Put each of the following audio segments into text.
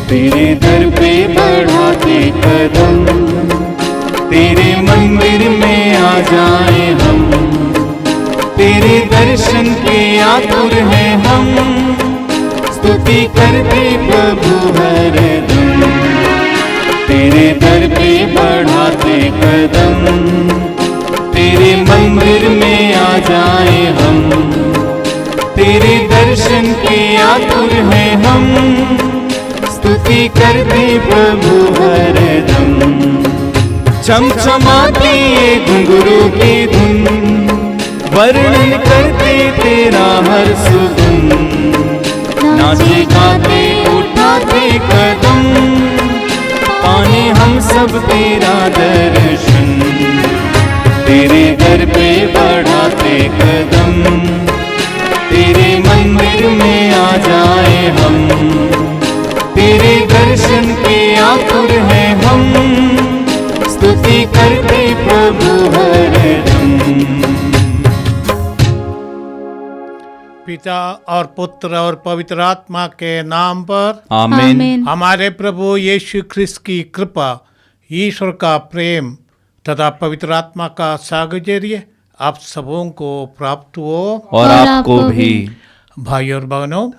तेरे दर पे बढ़ाते कदम, तेरे मंदिर में आ जाए हम, तेरे दर्शन के आतुर हैं हम, स्तुति करते प्रभु हरदम। तेरे दर पे बढ़ाते कदम, तेरे मंदिर में आ जाए हम, तेरे दर्शन के आतुर हैं हम, स्तुति करते प्रभु हरदम। चमचमाती ये घुंघरू की धुन, वर्णन करते तेरा हर सुगुन, नाचे गाते उठाते कदम, पाने हम सब तेरा दर्शन। तेरे दर पे बढ़ाते कदम, तेरे मंदिर में आ जाए हम, तेरे दर्शन के आतुर हैं हम, स्तुति करते प्रभु हरदम। पिता और पुत्र और पवित्र आत्मा के नाम पर आमीन। हमारे प्रभु यीशु ख्रिस्त की कृपा, ईश्वर का प्रेम तथा पवित्र आत्मा का साहचर्य आप सबों को प्राप्त हो और आपको भी। भाई और बहनों,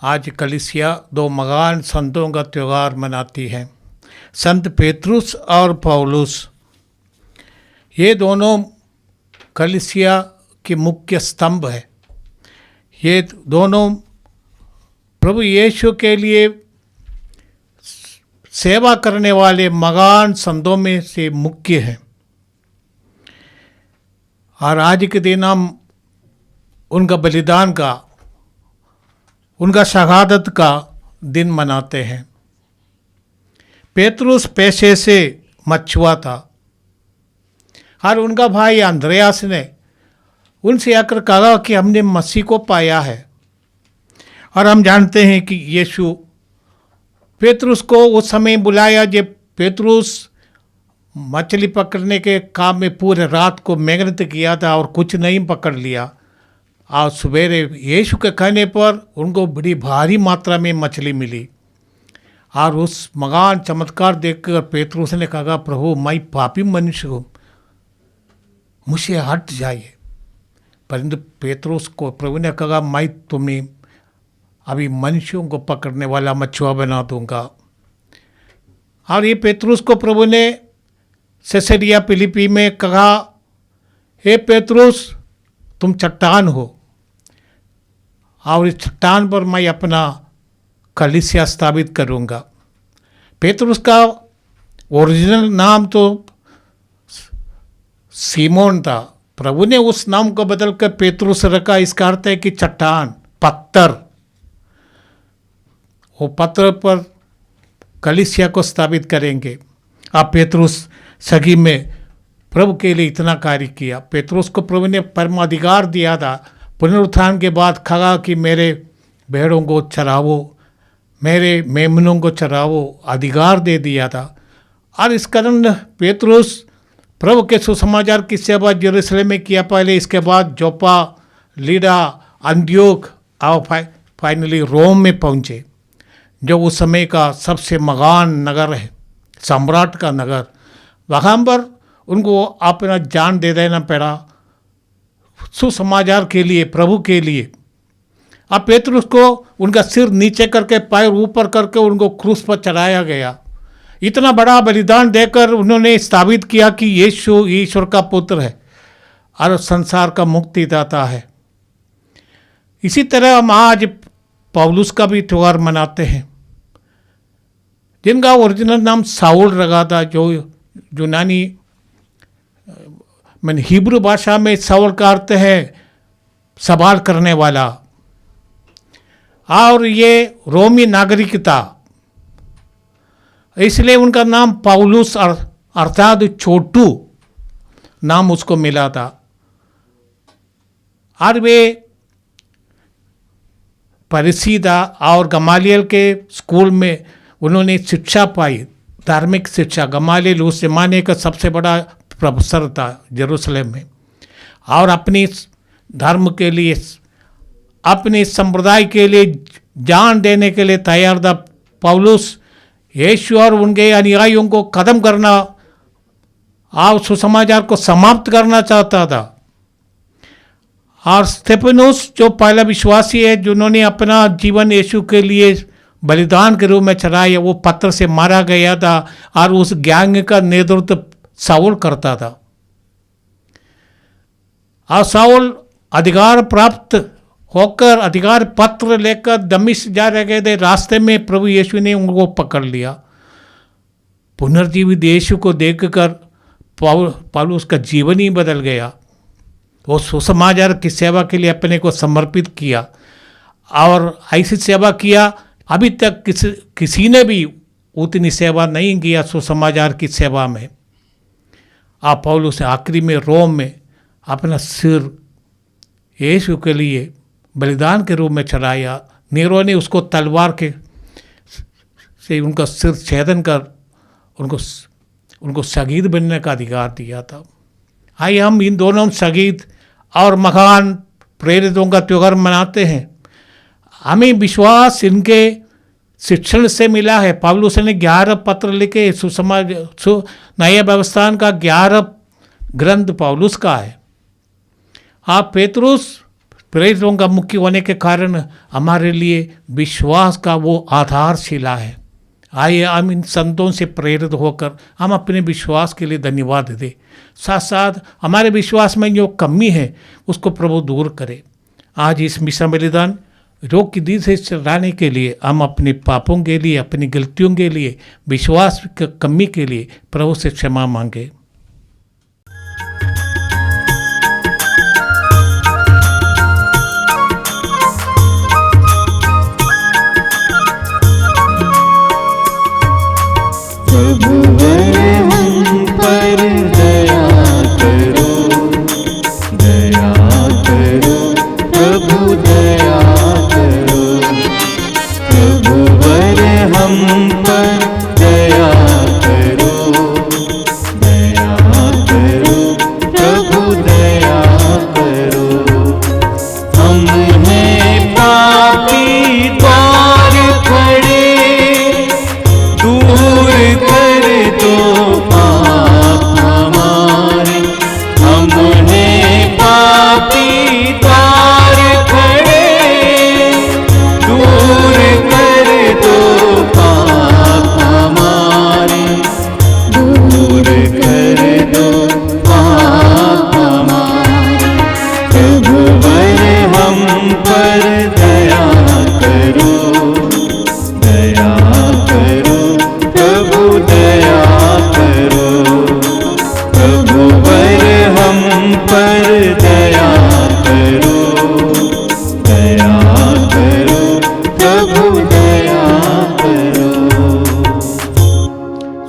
आज कलीसिया दो महान संतों का त्यौहार मनाती है, संत पेत्रुस और पौलुस। ये दोनों कलीसिया के मुख्य स्तंभ है। ये दोनों प्रभु यीशु के लिए सेवा करने वाले महान संतों में से मुख्य हैं। और आज के दिन हम उनका बलिदान का, उनका शहादत का दिन मनाते हैं। पेत्रुस पेशे से मछुआ था और उनका भाई अंद्रयास ने उनसे आकर कहा कि हमने मसीह को पाया है। और हम जानते हैं कि यीशु पेत्रुस को उस समय बुलाया जब पेत्रुस मछली पकड़ने के काम में पूरे रात को मेहनत किया था और कुछ नहीं पकड़ लिया। और सवेरे यीशु के कहने पर उनको बड़ी भारी मात्रा में मछली मिली। और उस महान चमत्कार देखकर पेत्रुस ने कहा, प्रभु मैं पापी मनुष्य हूँ, मुझे हट जाइए। परंतु पेत्रुस को प्रभु ने कहा, मैं तुम्हें अभी मनुष्यों को पकड़ने वाला मछुआ बना दूंगा। और ये पेत्रुस को प्रभु ने कैसरिया फिलिप्पी में कहा, हे पेत्रुस तुम चट्टान हो और इस चट्टान पर मैं अपना कलीसिया स्थापित करूंगा। पेत्रुस का ओरिजिनल नाम तो सीमोन था। प्रभु ने उस नाम को बदलकर पेत्रुस रखा। इसका अर्थ है कि चट्टान, पत्थर। वो पत्थर पर कलीसिया को स्थापित करेंगे। अब पेत्रुस सगी में प्रभु के लिए इतना कार्य किया। पेत्रुस को प्रभु ने परमाधिकार दिया था। पुनरुत्थान के बाद कहा कि मेरे भेड़ों को चरावो, मेरे मेमनों को चरावो, अधिकार दे दिया था। और इस कारण पेत्रुस प्रभु के सुसमाचार की सेवा यरूशलेम में किया पहले, इसके बाद जोपा, लीडा, अंत्योख और फाइनली रोम में पहुँचे, जो उस समय का सबसे महान नगर है, सम्राट का नगर। वहाँ पर उनको अपना जान दे देना पड़ा सुसमाचार के लिए, प्रभु के लिए। अब पेत्रुस को उनका सिर नीचे करके पैर ऊपर करके उनको क्रूस पर चढ़ाया गया। इतना बड़ा बलिदान देकर उन्होंने स्थापित किया कि यीशु ईश्वर का पुत्र है और संसार का मुक्तिदाता है। इसी तरह हम आज पौलुस का भी त्यौहार मनाते हैं, जिनका ओरिजिनल नाम साउल रखा था, जो यूनानी मैंने हिब्रू भाषा में साउल का अर्थ है सवाल करने वाला। और ये रोमी नागरिक था, इसलिए उनका नाम पौलुस अर्थात छोटू नाम उसको मिला था। और वे फरीसी था और गमालियल के स्कूल में उन्होंने शिक्षा पाई, धार्मिक शिक्षा। गमालियल उस जमाने का सबसे बड़ा प्रोफेसर था यरूशलेम में, और अपनी धर्म के लिए, अपने संप्रदाय के लिए जान देने के लिए तैयार था पौलुस यीशु और उनके अनुयायियों को खत्म करना और सुसमाचार को समाप्त करना चाहता था। और स्तेफनुस जो पहला विश्वासी है जिन्होंने अपना जीवन यीशु के लिए बलिदान के रूप में चढ़ाया, वो पत्थर से मारा गया था और उस गैंग का नेतृत्व साउल करता था। और साउल अधिकार प्राप्त होकर अधिकार पत्र लेकर दमिश्क जा रहे थे। रास्ते में प्रभु यीशु ने उनको पकड़ लिया। पुनर्जीवित यीशु को देखकर पौलुस का जीवन ही बदल गया। वो सुसमाचार की सेवा के लिए अपने को समर्पित किया और ऐसी सेवा किया अभी तक किसी ने भी उतनी सेवा नहीं किया सुसमाचार की सेवा में। आप पौलुस आखिरी में रोम में अपना सिर यीशु के लिए बलिदान के रूप में चढ़ाया। नीरो ने उसको तलवार के से उनका सिर छेदन कर उनको शहीद बनने का अधिकार दिया था। आइए हम इन दोनों शहीद और महान प्रेरितों का त्यौहार मनाते हैं। हमें विश्वास इनके शिक्षण से मिला है। पौलुस ने 11 पत्र लिखे। नया व्यवस्थान का 11 ग्रंथ पौलुस का है। आप पेतरुस प्रेरितों का मुख्य होने के कारण हमारे लिए विश्वास का वो आधारशिला है। आइए हम इन संतों से प्रेरित होकर हम अपने विश्वास के लिए धन्यवाद दें। साथ साथ हमारे विश्वास में जो कमी है उसको प्रभु दूर करे। आज इस मिशन बलिदान रोग की दी से चलाने के लिए हम अपने पापों के लिए, अपनी गलतियों के लिए, विश्वास की कमी के लिए प्रभु से क्षमा मांगे।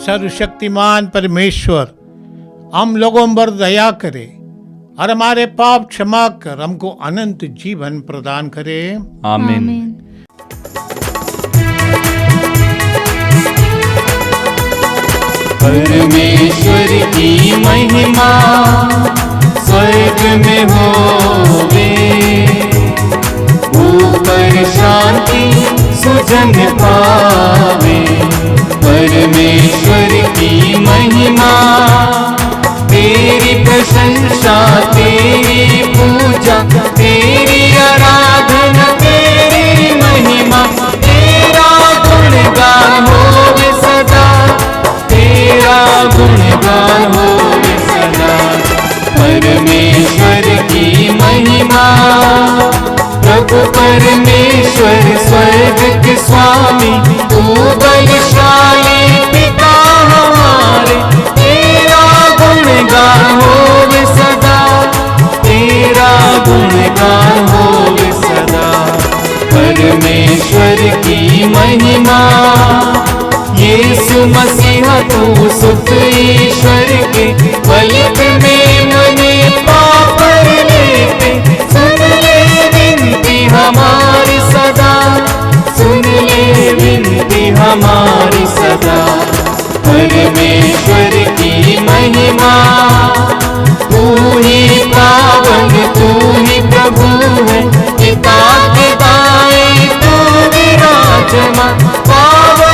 सर्वशक्तिमान परमेश्वर हम लोगों पर दया करे और हमारे पाप क्षमा कर हमको अनंत जीवन प्रदान करे। आमीन। परमेश्वर की महिमा स्वर्ग में होवे, ऊपर शांति सुजन पावे। परमेश्वर की महिमा तेरी प्रशंसा, तेरी पूजा, तेरी आराधना, तेरी महिमा, तेरा गुणगान होवे सदा, तेरा गुणगान होवे सदा। परमेश्वर की महिमा, प्रभु परमेश्वर स्वर्ग के स्वामी, तू बलशाली पिता हमारे, तेरा गुणगान होवे सदा, तेरा गुणगान होवे सदा। परमेश्वर की महिमा, यीशु मसीहा तू सुत ईश्वर के, पलक में मने पापर लेते, सुन ले विनती हमारी सदा, सुन ले विनती हमारी सदा। परमेश्वर की महिमा, तू ही पावन, तू ही प्रभु है, पिता के दाएं तू विराजमान, पावन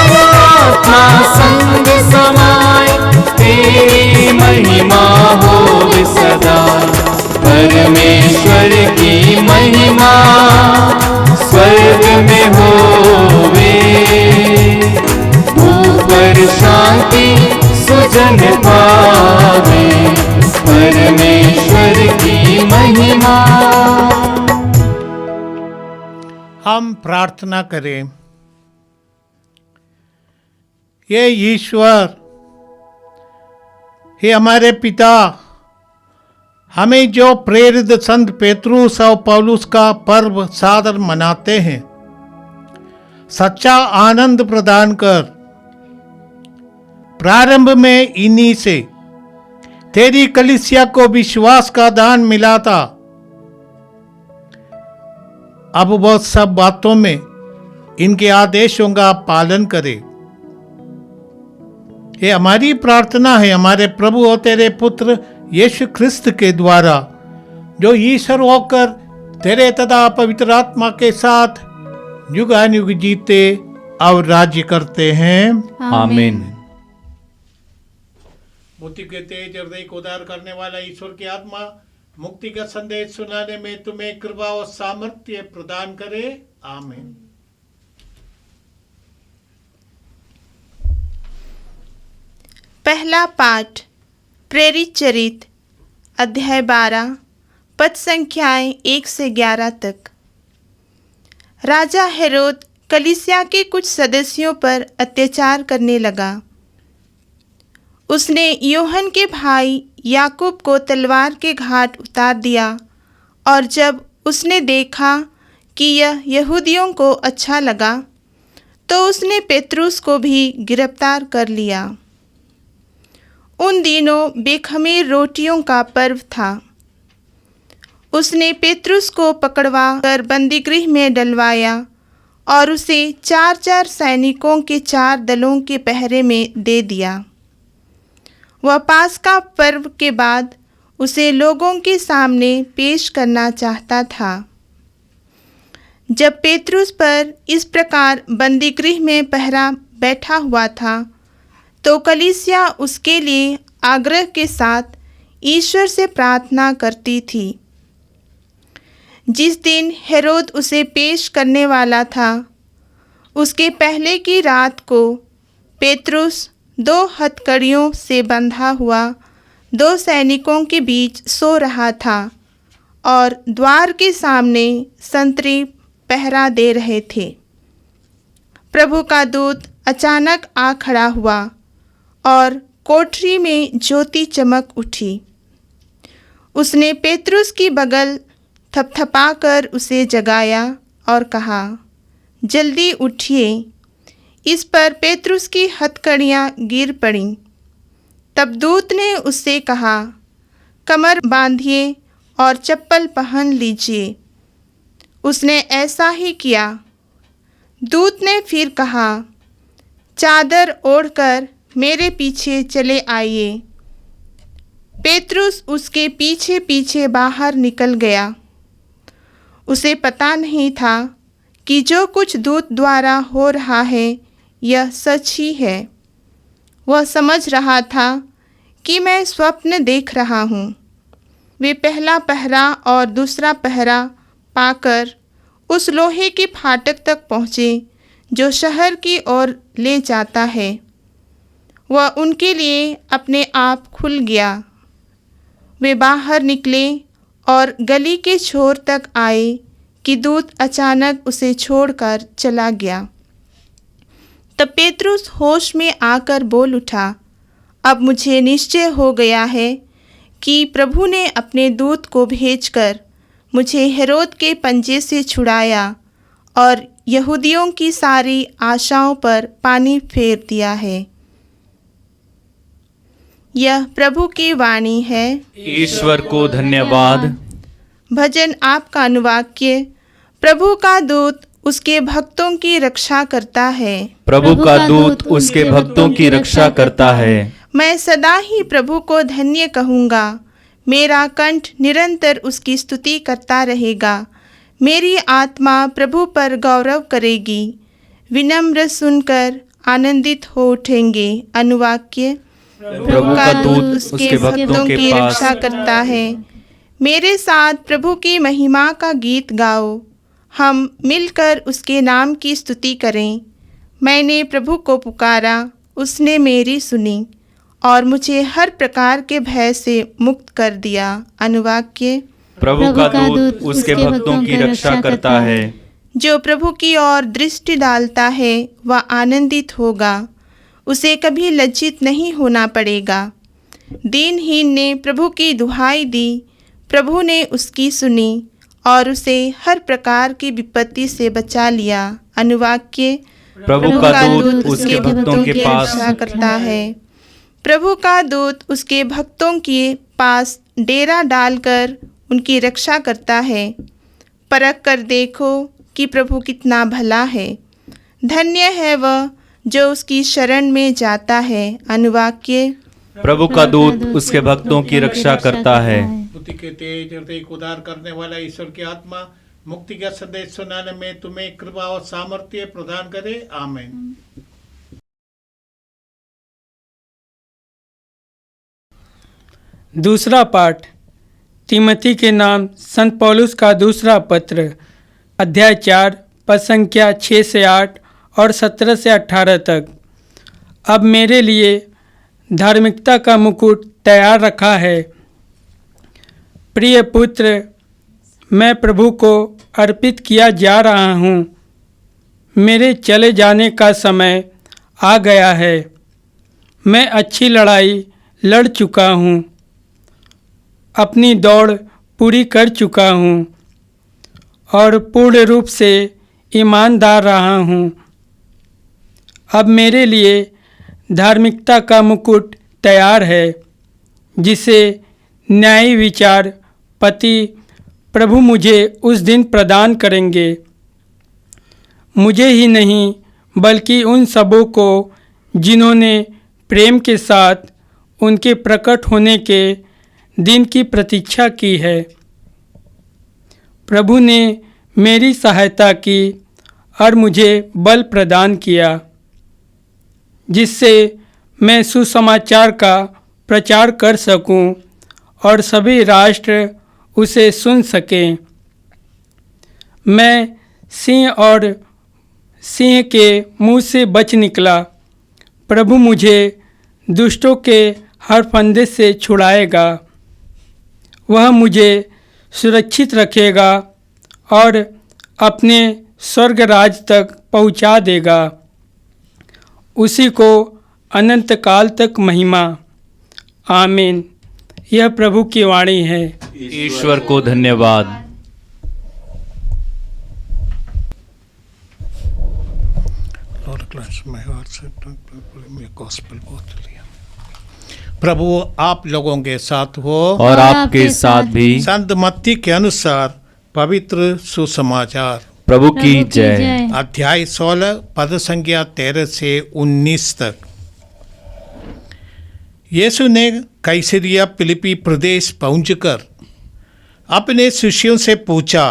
के सुजन पावे, परमेश्वर की महिमा। हम प्रार्थना करें। ये ईश्वर, हे हमारे पिता, हमें जो प्रेरित संत पेतरुस और पौलुस का पर्व सादर मनाते हैं, सच्चा आनंद प्रदान कर। प्रारंभ में इन्हीं से तेरी कलीसिया को विश्वास का दान मिला था। अब वह सब बातों में इनके आदेशों का पालन करे। ये हमारी प्रार्थना है हमारे प्रभु और तेरे पुत्र यीशु ख्रिस्त के द्वारा, जो ईश्वर होकर तेरे तथा पवित्र आत्मा के साथ युगानुयुग जीते और राज्य करते हैं। आमीन। मुक्ति के तेज हृदय को उदार करने वाला ईश्वर की आत्मा मुक्ति का संदेश सुनाने में तुम्हें कृपा और सामर्थ्य प्रदान करे। आमीन। पहला पाठ प्रेरित चरित अध्याय 12 पद संख्याएं 1 से 11 तक। राजा हेरोद कलीसिया के कुछ सदस्यों पर अत्याचार करने लगा। उसने यूहन्ना के भाई याकूब को तलवार के घाट उतार दिया, और जब उसने देखा कि यह यहूदियों को अच्छा लगा, तो उसने पेतरुस को भी गिरफ्तार कर लिया। उन दिनों बेखमीर रोटियों का पर्व था। उसने पेतरुस को पकड़वा कर बंदीगृह में डलवाया और उसे 4-4 सैनिकों के 4 दलों के पहरे में दे दिया। वह पास्का पर्व के बाद उसे लोगों के सामने पेश करना चाहता था। जब पेतरुस पर इस प्रकार बंदीगृह में पहरा बैठा हुआ था, तो कलीसिया उसके लिए आग्रह के साथ ईश्वर से प्रार्थना करती थी। जिस दिन हेरोद उसे पेश करने वाला था, उसके पहले की रात को पेतरुस 2 हथकड़ियों से बंधा हुआ 2 सैनिकों के बीच सो रहा था, और द्वार के सामने संतरी पहरा दे रहे थे। प्रभु का दूत अचानक आ खड़ा हुआ और कोठरी में ज्योति चमक उठी। उसने पेतरुस की बगल थपथपाकर उसे जगाया और कहा, जल्दी उठिए। इस पर पेतरुस की हथकड़ियाँ गिर पड़ीं। तब दूत ने उससे कहा, कमर बांधिए और चप्पल पहन लीजिए। उसने ऐसा ही किया। दूत ने फिर कहा, चादर ओढ़कर मेरे पीछे चले आइए। पेतरुस उसके पीछे पीछे बाहर निकल गया। उसे पता नहीं था कि जो कुछ दूत द्वारा हो रहा है यह सच ही है। वह समझ रहा था कि मैं स्वप्न देख रहा हूँ। वे पहला पहरा और दूसरा पहरा पाकर उस लोहे के फाटक तक पहुँचे जो शहर की ओर ले जाता है। वह उनके लिए अपने आप खुल गया। वे बाहर निकले और गली के छोर तक आए कि दूत अचानक उसे छोड़कर चला गया। तब पेतरुस होश में आकर बोल उठा, अब मुझे निश्चय हो गया है कि प्रभु ने अपने दूत को भेजकर मुझे हेरोद के पंजे से छुड़ाया और यहूदियों की सारी आशाओं पर पानी फेर दिया है। यह प्रभु की वाणी है। ईश्वर को धन्यवाद। भजन आपका अनुवाक्य। प्रभु का दूत उसके भक्तों की रक्षा करता है। प्रभु का दूत उसके भक्तों की रक्षा करता है। मैं सदा ही प्रभु को धन्य कहूँगा। मेरा कंठ निरंतर उसकी स्तुति करता रहेगा। मेरी आत्मा प्रभु पर गौरव करेगी। विनम्र सुनकर आनंदित हो उठेंगे। अनुवाक्य। प्रभु का दूत उसके भक्तों की के पास रक्षा करता है। मेरे साथ प्रभु की महिमा का गीत गाओ। हम मिलकर उसके नाम की स्तुति करें। मैंने प्रभु को पुकारा उसने मेरी सुनी और मुझे हर प्रकार के भय से मुक्त कर दिया। अनुवाक्य। प्रभु का दूत उसके भक्तों की रक्षा करता है। जो प्रभु की ओर दृष्टि डालता है वह आनंदित होगा, उसे कभी लज्जित नहीं होना पड़ेगा। दीनहीन ने प्रभु की दुहाई दी, प्रभु ने उसकी सुनी और उसे हर प्रकार की विपत्ति से बचा लिया। अनुवाक्य। प्रभु का दूत उसके भक्तों के पास रक्षा करता है। प्रभु का दूत उसके भक्तों के पास डेरा डालकर उनकी रक्षा करता है। परख कर देखो कि प्रभु कितना भला है। धन्य है वह जो उसकी शरण में जाता है। अनुवाक्य। प्रभु का दूत उसके भक्तों की रक्षा करता है। बुद्धि के तेज हृदय को उदार करने वाला ईश्वर की आत्मा मुक्ति का संदेश सुनाने में तुम्हें कृपा और सामर्थ्य प्रदान करे। आमीन। दूसरा पाठ तिमोथी के नाम संत पौलुस का दूसरा पत्र, अध्याय 4, पद संख्या 6 से 8 और 17 से 18 तक। अब मेरे लिए धार्मिकता का मुकुट तैयार रखा है। प्रिय पुत्र, मैं प्रभु को अर्पित किया जा रहा हूँ। मेरे चले जाने का समय आ गया है। मैं अच्छी लड़ाई लड़ चुका हूँ, अपनी दौड़ पूरी कर चुका हूँ और पूर्ण रूप से ईमानदार रहा हूँ। अब मेरे लिए धार्मिकता का मुकुट तैयार है, जिसे न्यायी विचार पति प्रभु मुझे उस दिन प्रदान करेंगे। मुझे ही नहीं बल्कि उन सबों को जिन्होंने प्रेम के साथ उनके प्रकट होने के दिन की प्रतीक्षा की है। प्रभु ने मेरी सहायता की और मुझे बल प्रदान किया, जिससे मैं सुसमाचार का प्रचार कर सकूं और सभी राष्ट्र उसे सुन सकें। मैं सिंह और सिंह के मुंह से बच निकला। प्रभु मुझे दुष्टों के हर फंदे से छुड़ाएगा। वह मुझे सुरक्षित रखेगा और अपने स्वर्ग राज तक पहुंचा देगा। उसी को अनंत काल तक महिमा। आमीन। यह प्रभु की वाणी है। ईश्वर को धन्यवाद। प्रभु आप लोगों के साथ हो और आपके साथ भी। संत मत्ती के अनुसार पवित्र सुसमाचार। प्रभु की जय। अध्याय 16 पद संख्या 13 से 19 तक। यीशु ने कैसरिया फिलिपी प्रदेश पहुंचकर अपने शिष्यों से पूछा,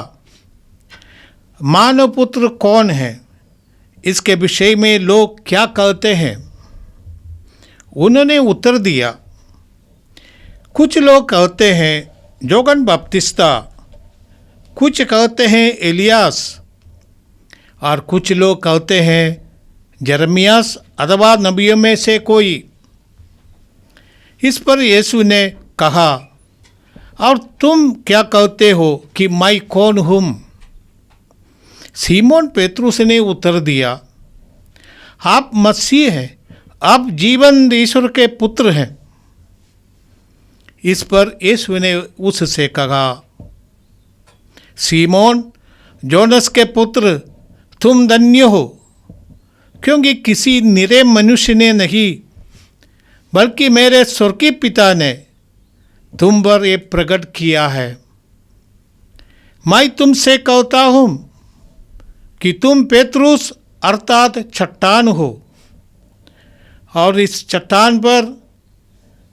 मानव पुत्र कौन है? इसके विषय में लोग क्या कहते हैं? उन्होंने उत्तर दिया, कुछ लोग कहते हैं योहन्ना बपतिस्ता, कुछ कहते हैं एलियास और कुछ लोग कहते हैं यिर्मयाह अथवा नबियों में से कोई। इस पर यीशु ने कहा, और तुम क्या कहते हो कि मैं कौन हूँ? सीमोन पेतरुस ने उत्तर दिया, आप मसीह हैं, आप जीवंत ईश्वर के पुत्र हैं। इस पर यीशु ने उससे कहा, सीमोन जोनस के पुत्र, तुम धन्य हो, क्योंकि किसी निरे मनुष्य ने नहीं बल्कि मेरे स्वर्गीय पिता ने तुम पर ये प्रकट किया है। मैं तुमसे कहता हूँ कि तुम पेतरुस अर्थात चट्टान हो, और इस चट्टान पर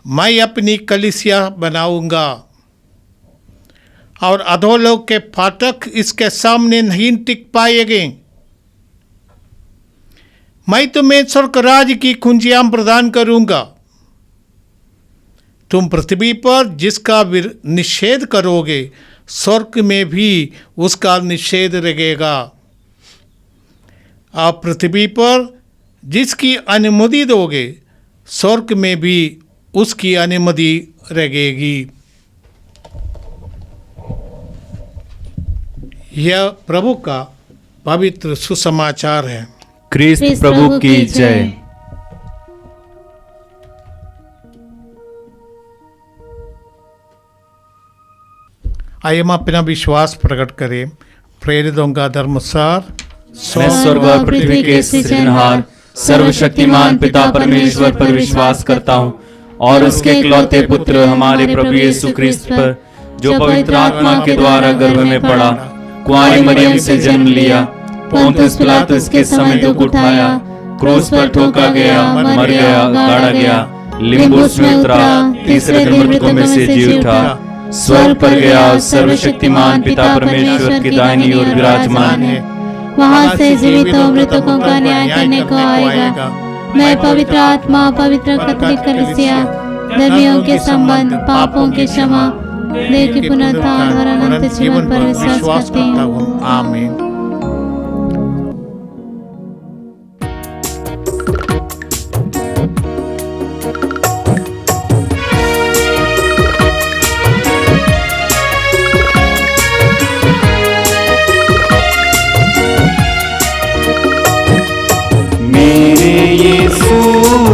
मैं अपनी कलीसिया बनाऊंगा, और अधोलोक के फाटक इसके सामने नहीं टिक पाएंगे। मैं तुम्हें स्वर्ग राज की कुंजियां प्रदान करूंगा। तुम पृथ्वी पर जिसका निषेध करोगे, स्वर्ग में भी उसका निषेध रहेगा। आप पृथ्वी पर जिसकी अनुमति दोगे स्वर्ग में भी उसकी अनुमति रहेगी। यह प्रभु का पवित्र सुसमाचार है। क्रिस्त प्रभु की जय। आइए हम अपना विश्वास प्रकट करें। प्रेरितों का धर्मसार। मैं स्वर्ग और पृथ्वी के सृजनहार सर्वशक्तिमान पिता परमेश्वर पर विश्वास करता हूँ और उसके इकलौते पुत्र हमारे प्रभु यीशु क्रिस्त पर, जो पवित्र आत्मा के द्वारा गर्भ में पड़ा, कुंवारी मरियम से जन्म लिया, पोंतियुस पिलातुस के समय दुख उठाया, क्रूस पर ठोका गया, मर गया, गाड़ा गया, लिम्बुस में उतरा, तीसरे दिन मृतकों में से जी उठा, स्वर्ग पर गया, सर्वशक्तिमान पिता परमेश्वर की दाहिनी ओर विराजमान है, वहाँ से जीवित और मृतकों का न्याय करने को आएगा। मैं पवित्र आत्मा, पवित्र कैथोलिक कलीसिया, धर्मियों के संबंध, पापों के क्षमा, देह की पुनरुत्थान और अनंत जीवन पर विश्वास करती हूँ। आमीन।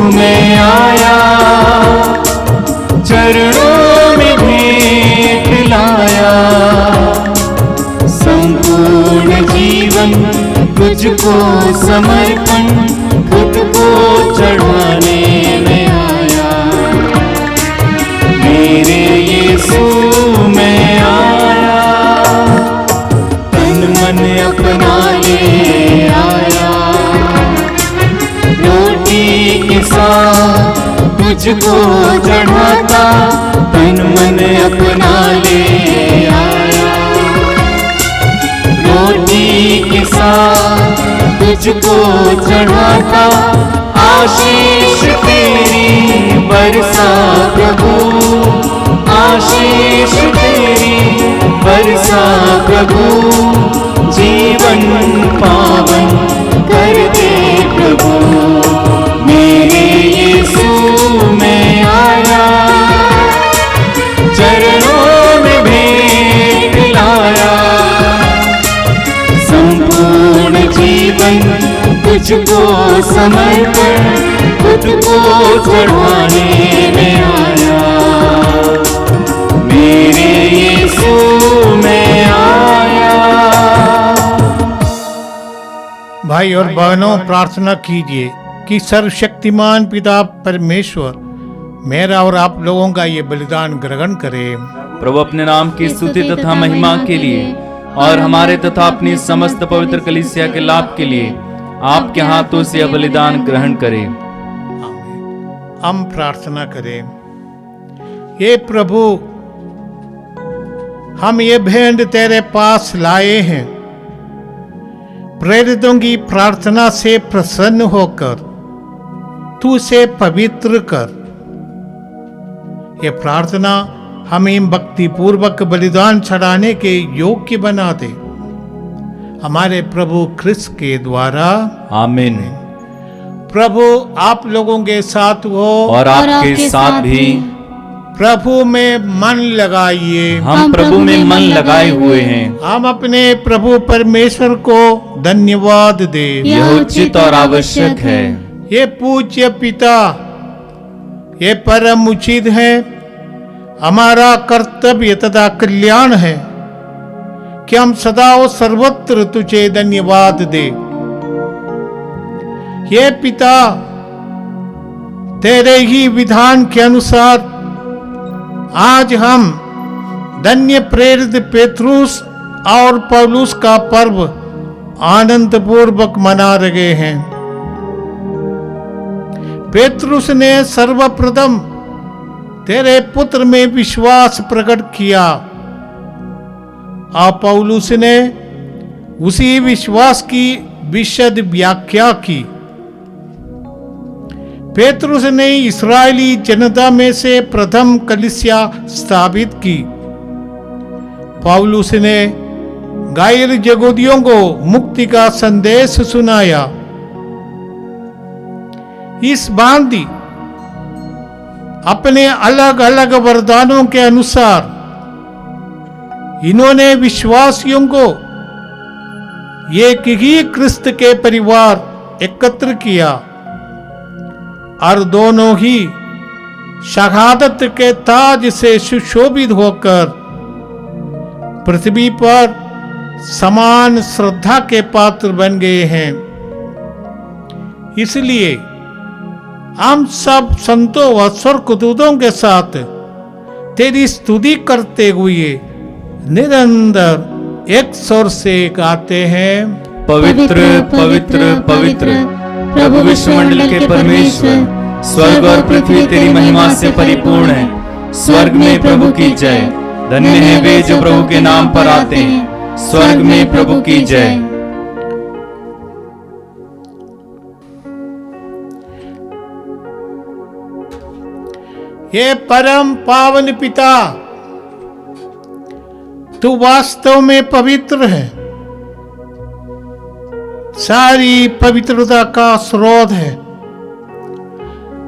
मैं आया, चरणों में भेंट लाया, संपूर्ण जीवन तुझको समर्पण, खुद को चढ़ाने में आया। मेरे यीशु मैं आया, तन मन अपना ले आया, के साथ तुझको चढ़ाता, तन मन अपना ले आया, रोटी के साथ तुझको चढ़ाता, आशीष तेरी बरसा प्रभु, आशीष तेरी बरसा प्रभु, जीवन पावन कर दे प्रभु। मेरे यीशु मैं आया, चरणों में भेंट लाया, संपूर्ण जीवन तुझको समर्पण, खुद को चढ़ाने में आया। मेरे यीशु मैं आया। भाई और बहनों, प्रार्थना कीजिए कि सर्वशक्तिमान पिता परमेश्वर मेरा और आप लोगों का ये बलिदान ग्रहण करे। प्रभु अपने नाम की स्तुति तथा महिमा के लिए और हमारे तथा अपनी समस्त पवित्र कलीसिया के लाभ के लिए आपके हाथों से यह बलिदान ग्रहण करे। हम प्रार्थना करें। ये प्रभु, हम ये भेंट तेरे पास लाए हैं, प्रेरितों की प्रार्थना से प्रसन्न होकर तू से पवित्र कर। ये प्रार्थना हमें भक्ति पूर्वक बलिदान चढ़ाने के योग्य बना दे, हमारे प्रभु क्रिस्त के द्वारा। आमीन। प्रभु आप लोगों के साथ हो और आपके साथ भी। प्रभु में मन लगाइए। हम प्रभु में मन लगाए हुए हैं। हम अपने प्रभु परमेश्वर को धन्यवाद दे। यह उचित और आवश्यक है। ये पूज्य पिता, ये परम उचित है, हमारा कर्तव्य तथा कल्याण है कि हम सदा और सर्वत्र तुझे धन्यवाद दे। ये पिता, तेरे ही विधान के अनुसार आज हम धन्य प्रेरित पेत्रुस और पौलुस का पर्व आनंद पूर्वक मना रहे हैं। पेत्रुस ने सर्वप्रथम तेरे पुत्र में विश्वास प्रकट किया और पौलुस ने उसी विश्वास की विशद व्याख्या की। पेत्रुस ने इस्राएली जनता में से प्रथम कलीसिया स्थापित की। पौलुस ने गैर यहूदियों को मुक्ति का संदेश सुनाया। इस भांति अपने अलग अलग वरदानों के अनुसार इन्होंने विश्वासियों को एक ही क्रिस्त के परिवार एकत्र किया और दोनों ही शहादत के ताज से सुशोभित होकर पृथ्वी पर समान श्रद्धा के पात्र बन गए हैं। इसलिए हम सब संतों व स्वर्गदूतों के साथ तेरी स्तुति करते हुए निरंतर एक स्वर से गाते हैं, पवित्र पवित्र पवित्र प्रभु विश्वमंडल के परमेश्वर, स्वर्ग और पृथ्वी तेरी महिमा से परिपूर्ण है। स्वर्ग में प्रभु की जय। धन्य है वे जो प्रभु के नाम पर आते हैं। स्वर्ग में प्रभु की जय। ये परम पावन पिता, तू वास्तव में पवित्र है, सारी पवित्रता का स्रोत है।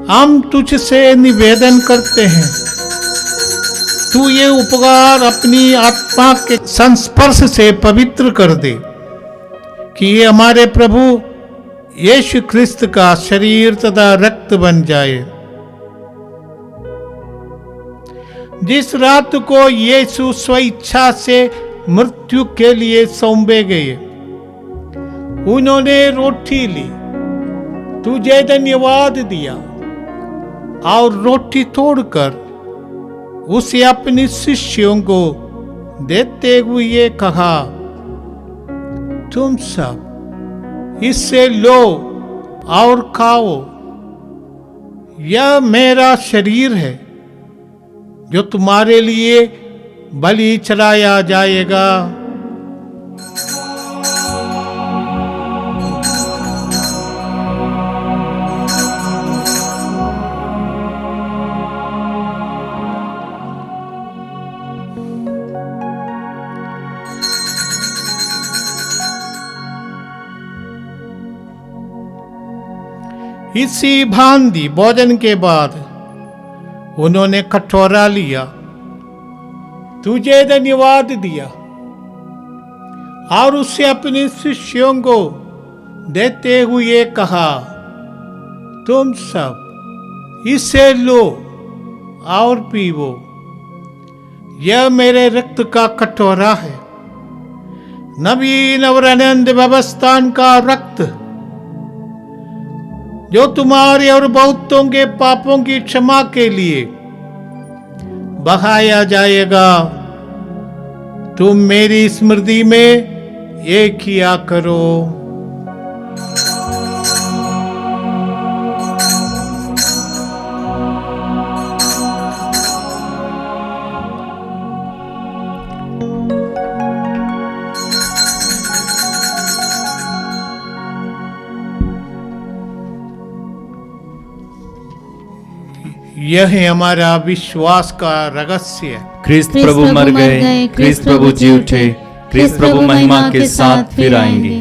हम तुझसे निवेदन करते हैं, तू ये उपकार अपनी आत्मा के संस्पर्श से पवित्र कर दे कि ये हमारे प्रभु यीशु ख्रिस्त का शरीर तथा रक्त बन जाए। जिस रात को यीशु स्वेच्छा से मृत्यु के लिए सौंपे गए, उन्होंने रोटी ली, तुझे धन्यवाद दिया और रोटी तोड़कर उसे अपने शिष्यों को देते हुए कहा, तुम सब इससे लो और खाओ, यह मेरा शरीर है जो तुम्हारे लिए बलि चढ़ाया जाएगा। इसी भांति भोजन के बाद उन्होंने कटोरा लिया, तुझे धन्यवाद दिया और उसे अपने शिष्यों को देते हुए कहा, तुम सब इसे लो और पीवो, यह मेरे रक्त का कटोरा है, नवीन और अनंत व्यवस्थान का रक्त, जो तुम्हारे और बहुतों के पापों की क्षमा के लिए बहाया जाएगा। तुम मेरी स्मृति में ये किया करो। यह है हमारा विश्वास का रहस्य। ख्रिस्त प्रभु मर गए, ख्रिस्त प्रभु जी उठे, ख्रिस्त प्रभु महिमा के साथ फिर आएंगे।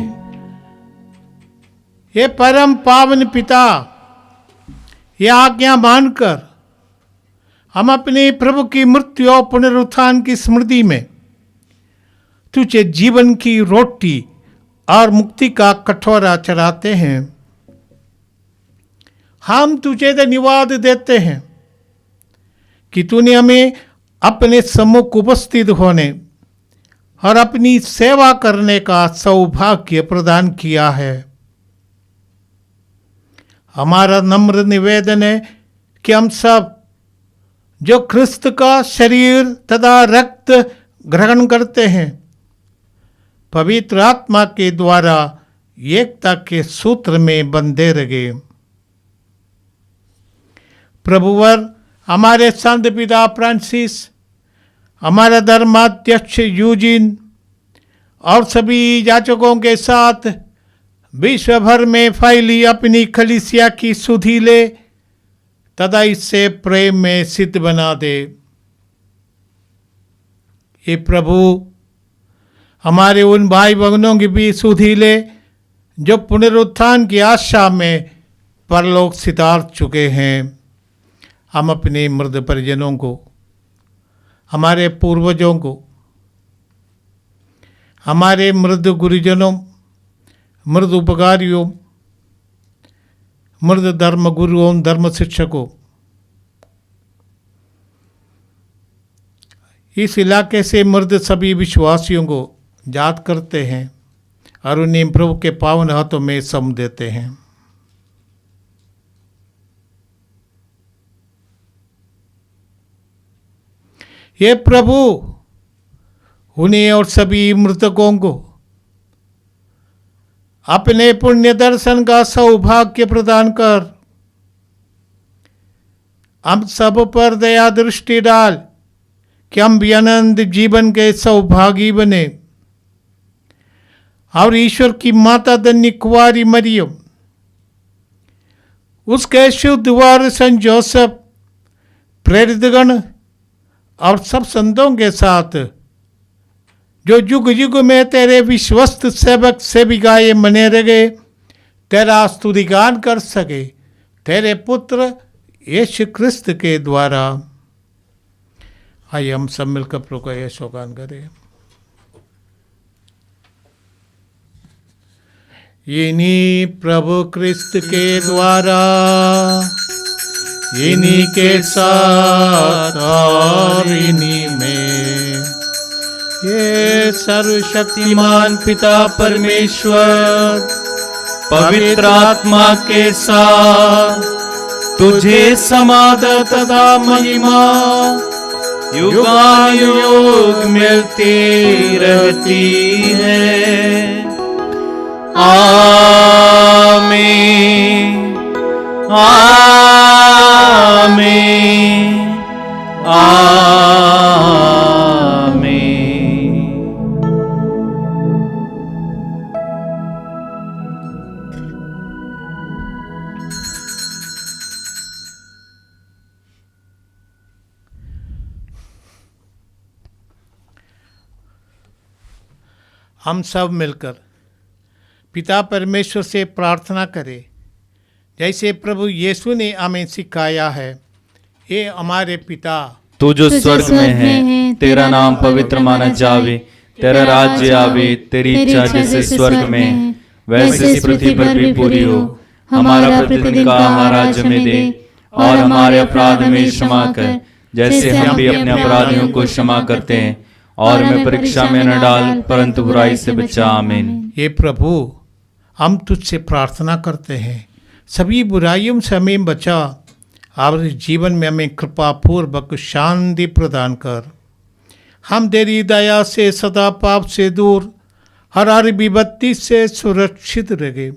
ये परम पावन पिता, ये आज्ञा मानकर हम अपने प्रभु की मृत्यु और पुनरुत्थान की स्मृति में तुझे जीवन की रोटी और मुक्ति का कटोरा चढ़ाते हैं। हम तुझे धन्यवाद देते हैं कि तूने हमें अपने सम्मुख उपस्थित होने और अपनी सेवा करने का सौभाग्य प्रदान किया है। हमारा नम्र निवेदन है कि हम सब जो ख्रिस्त का शरीर तथा रक्त ग्रहण करते हैं, पवित्र आत्मा के द्वारा एकता के सूत्र में बंधे रहे। प्रभुवर हमारे संत पिता फ्रांसिस, हमारा धर्माध्यक्ष यूजिन और सभी याजकों के साथ विश्व भर में फैली अपनी कलीसिया की सुधि ले तथा इससे प्रेम में सिद्ध बना दे। ये प्रभु हमारे उन भाई बहनों की भी सुधि ले जो पुनरुत्थान की आशा में परलोक सितार चुके हैं। हम अपने मृत परिजनों को, हमारे पूर्वजों को, हमारे मृत गुरुजनों, मृत उपकारियों, मृत धर्म गुरुओं, धर्म शिक्षकों, इस इलाके से मृत सभी विश्वासियों को याद करते हैं और उन्हें प्रभु के पावन हाथों में सौंप देते हैं। ये प्रभु उन्हें और सभी मृतकों को अपने पुण्य दर्शन का सौभाग्य प्रदान कर हम सब पर दया दृष्टि डाल कि हम भी अनंत जीवन के सौभागी बने और ईश्वर की माता धन्य कुंवारी मरियम, उसके शुद्ध वार संत जोसेफ, प्रेरितगण और सब संतों के साथ जो युग युग में तेरे विश्वस्त सेवक सेविकाएं बने रहे, तेरा स्तुतिगान कर सके तेरे पुत्र यीशु क्रिस्त के द्वारा। आइए हम सब मिलकर प्रभु का यशोगान करें। इन्हीं प्रभु क्रिस्त के द्वारा, इन्हीं के साथ और इन्हीं में ये सर्वशक्तिमान पिता परमेश्वर पवित्र आत्मा के साथ तुझे समाधान तथा महिमा युगानुयुग मिलती रहती है। आमीन आमीन आमीन। हम सब मिलकर पिता परमेश्वर से प्रार्थना करें जैसे प्रभु यीशु ने हमें सिखाया है। ये हमारे पिता, तू जो स्वर्ग में है, तेरा नाम पवित्र माना जावे, तेरा राज्य आवे, तेरी इच्छा जैसे स्वर्ग में है वैसे इस पृथ्वी पर भी पूरी हो। हमारा प्रतिदिन का आहार आज हमें दे और हमारे अपराध में क्षमा कर जैसे हम भी अपने अपराधियों को क्षमा करते हैं, और हमें परीक्षा में न डाल परंतु बुराई से बचा। आमीन। ये प्रभु हम तुझसे प्रार्थना करते हैं, सभी बुराइयों से हमें बचा और जीवन में हमें कृपा पूर्वक शांति प्रदान कर। हम तेरी दया से सदा पाप से दूर, हर विपत्ति से सुरक्षित रहे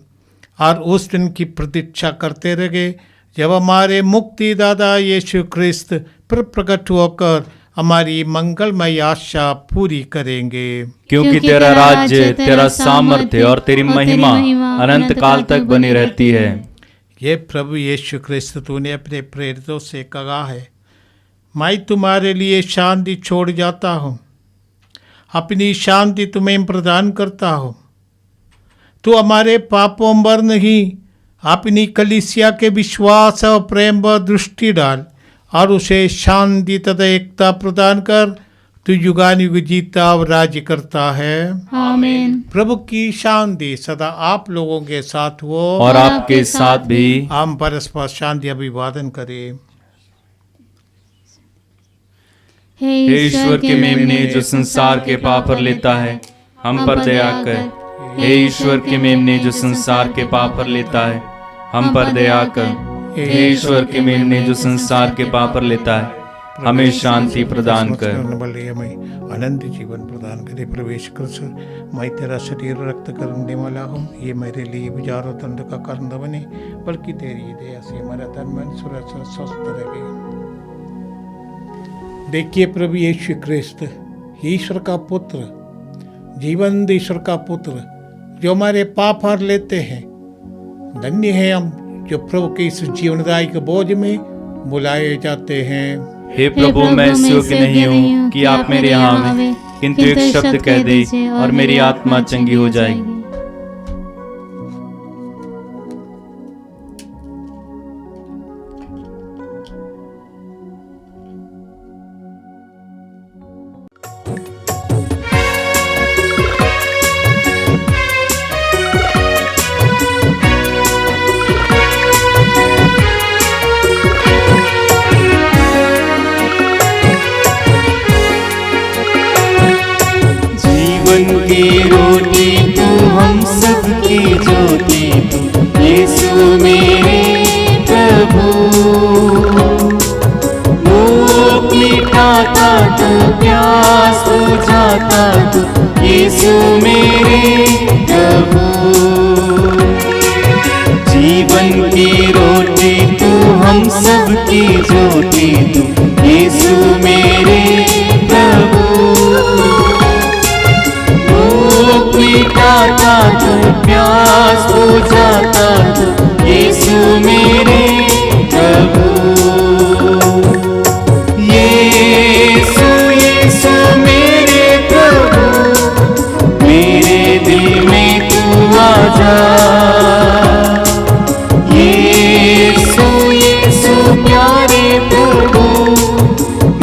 और उस दिन की प्रतीक्षा करते रहे जब हमारे मुक्तिदाता यीशु क्रिस्त पर प्रकट होकर हमारी मंगलमय आशा पूरी करेंगे। क्योंकि तेरा राज्य, तेरा सामर्थ्य और तेरी महिमा अनंत काल तक बनी रहती है। ये प्रभु यीशु क्रिस्त तूने अपने प्रेरितों से कहा है, मैं तुम्हारे लिए शांति छोड़ जाता हूँ, अपनी शांति तुम्हें प्रदान करता हूँ। तू हमारे पापों पर नहीं, अपनी कलीसिया के विश्वास और प्रेम पर दृष्टि डाल और उसे शांति तथा एकता प्रदान कर। तू युगानुयुग जीता और राज्य करता है। आमीन। प्रभु की शांति सदा आप लोगों के साथ हो और आपके साथ भी। हम परस्पर शांति अभिवादन करें। हे ईश्वर के मेमने जो संसार के पाप पर लेता है, हम पर दया कर। हे ईश्वर के मेमने जो संसार के पाप पर लेता है, हम पर दया कर। हे ईश्वर के मेमने जो संसार के पाप पर लेता है, हमें शांति प्रदान कर। हमें अनंत जीवन प्रदान करे। प्रवेश कर मैं तेरा शरीर रक्त करने वाला हूँ, ये मेरे लिए विचार और दंड का कारण न बने, बल्कि तेरी दया से हमारा तन मन सुरक्षा स्वस्थ रहे। देखिए प्रभु यीशु क्रिस्त, ईश्वर का पुत्र, जीवंत ईश्वर का पुत्र, जो हमारे पाप हर लेते हैं। धन्य है हम जो प्रभु के इस जीवनदायक बोझ में बुलाए जाते हैं। हे प्रभु, मैं इस योग्य नहीं हूँ कि आप मेरे यहाँ आवें, किंतु एक शब्द कह दे और मेरी आत्मा चंगी हो जाएगी। जाता तू यीशु मेरे प्रभु। जीवन की रोटी तू, हम सब की ज्योति तू यीशु मेरे प्रभु। भूख मिटाता तू, प्यास बुझाता तू यीशु मेरे प्रभु। यीशु यीशु मेरे प्रभु, मेरे दिल में तू आ जा। यीशु यीशु प्यारे प्रभु,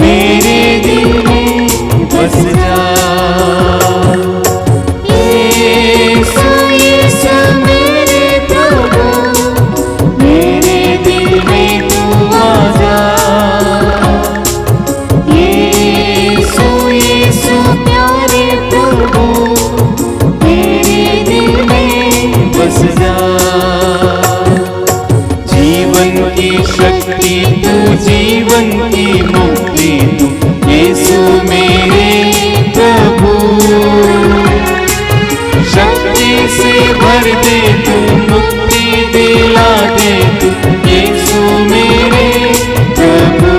मेरे दिल में बस जा। यीशु यीशु मेरे प्रभु, मेरे दिल में तू आ जा। यीशु यीशु प्यारे प्रभु, मेरे दिल में बस जा। जीवन की शक्ति तू, जीवन की मुक्ति तू यीशु मेरे प्रभु। शक्ति से भर दे तू, मुक्ति दिला दे तू यीशु मेरे प्रभु।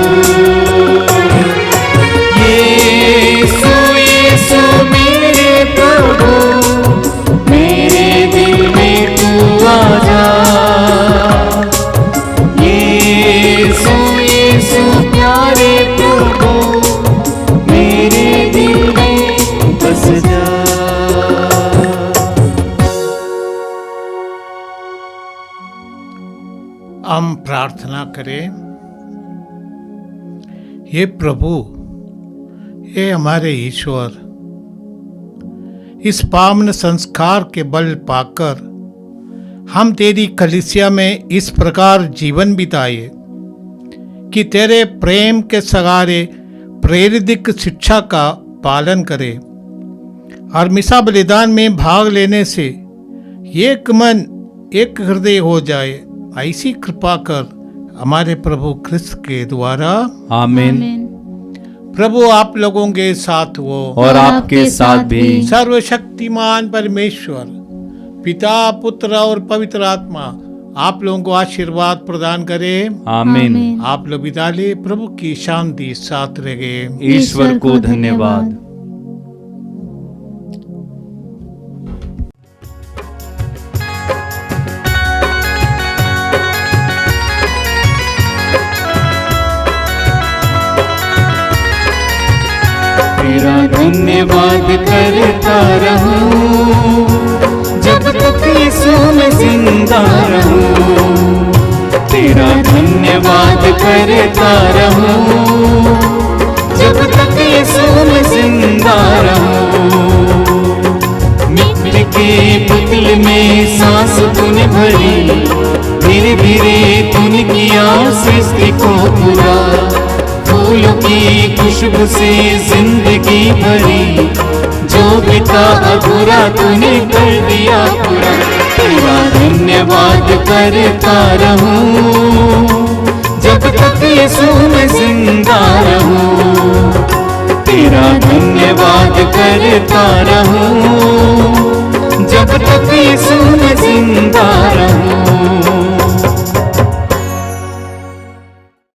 यीशु यीशु मेरे प्रभु, मेरे दिल में तू आ जा। यीशु यीशु प्यारे प्रभु, मेरे दिल में बस जा। हम प्रार्थना करें। हे प्रभु, हे हमारे ईश्वर, इस पावन संस्कार के बल पाकर हम तेरी कलीसिया में इस प्रकार जीवन बिताए कि तेरे प्रेम के सगारे प्रेरित शिक्षा का पालन करें और मिसा बलिदान में भाग लेने से एक मन एक हृदय हो जाए। ऐसी कृपा कर हमारे प्रभु क्रिस्त के द्वारा, आमीन। प्रभु आप लोगों के साथ हो और आपके साथ भी। सर्वशक्तिमान परमेश्वर पिता, पुत्र और पवित्र आत्मा आप लोगों को आशीर्वाद प्रदान करे। आमीन। आप लोग विदा ले, प्रभु की शांति साथ रहे। ईश्वर को धन्यवाद। तेरा धन्यवाद करता रहूं जब तक यीशु मैं जिंदा रहूं। तेरा धन्यवाद करता रहूं जब तक यीशु मैं जिंदा रहूं। मिट्टी के पुतले में सांस तूने भरी, धीरे धीरे तूने किया सृष्टि को पूरा। फूलों की खुशबू से जिंदगी भरी, जो भी था अधूरा तूने कर दिया पूरा। तेरा धन्यवाद करता रहूं जब तक यीशु मैं जिंदा रहूं। तेरा धन्यवाद करता रहूं